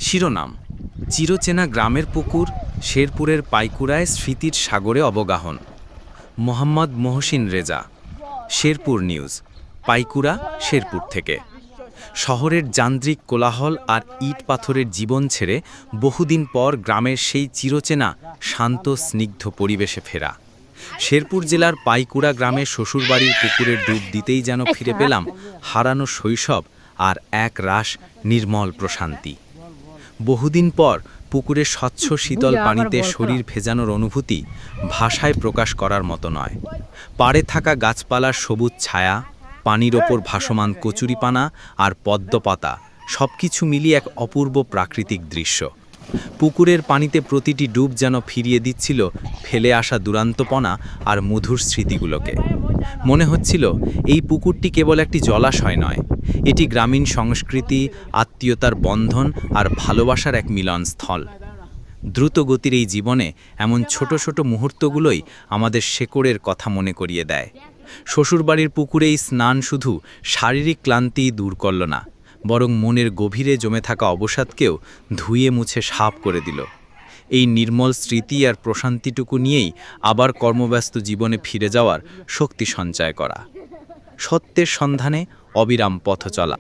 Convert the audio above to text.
শিরোনাম: চিরচেনা গ্রামের পুকুর, শেরপুরের পাইকুড়ায় স্মৃতির সাগরে অবগাহন। মোহাম্মদ মহসিন রেজা, শেরপুর নিউজ, পাইকুড়া, শেরপুর থেকে। শহরের যান্ত্রিক কোলাহল আর ইট পাথরের জীবন ছেড়ে বহুদিন পর গ্রামের সেই চিরচেনা শান্ত স্নিগ্ধ পরিবেশে ফেরা। শেরপুর জেলার পাইকুড়া গ্রামের শ্বশুরবাড়ির পুকুরের ডুব দিতেই যেন ফিরে পেলাম হারানো শৈশব আর এক রাশ নির্মল প্রশান্তি। বহুদিন পর পুকুরের স্বচ্ছ শীতল পানিতে শরীর ভেজানোর অনুভূতি ভাষায় প্রকাশ করার মতো নয়। পাড়ে থাকা গাছপালার সবুজ ছায়া, পানির ওপর ভাসমান কচুরিপানা আর পদ্মপাতা সবকিছু মিলিয়ে এক অপূর্ব প্রাকৃতিক দৃশ্য। পুকুরের পানিতে প্রতিটি ডুব যেন ফিরিয়ে দিচ্ছিল ফেলে আসা দুরান্তপনা আর মধুর স্মৃতিগুলোকে। মনে হচ্ছিল এই পুকুরটি কেবল একটি জলাশয় নয়, এটি গ্রামীণ সংস্কৃতি, আত্মীয়তার বন্ধন আর ভালোবাসার এক মিলনস্থল। দ্রুত গতির এই জীবনে এমন ছোট ছোট মুহূর্তগুলোই আমাদের শেকড়ের কথা মনে করিয়ে দেয়। শ্বশুরবাড়ির পুকুরে এই স্নান শুধু শারীরিক ক্লান্তি দূর করল না, বরং মনের গভীরে জমে থাকা অবসাদকেও ধুয়ে মুছে সাফ করে দিল। এই নির্মল স্মৃতি আর প্রশান্তিটুকু নিয়েই আবার কর্মব্যস্ত জীবনে ফিরে যাওয়ার শক্তি সঞ্চয় করা। সত্যের সন্ধানে অবিরাম পথ চলা।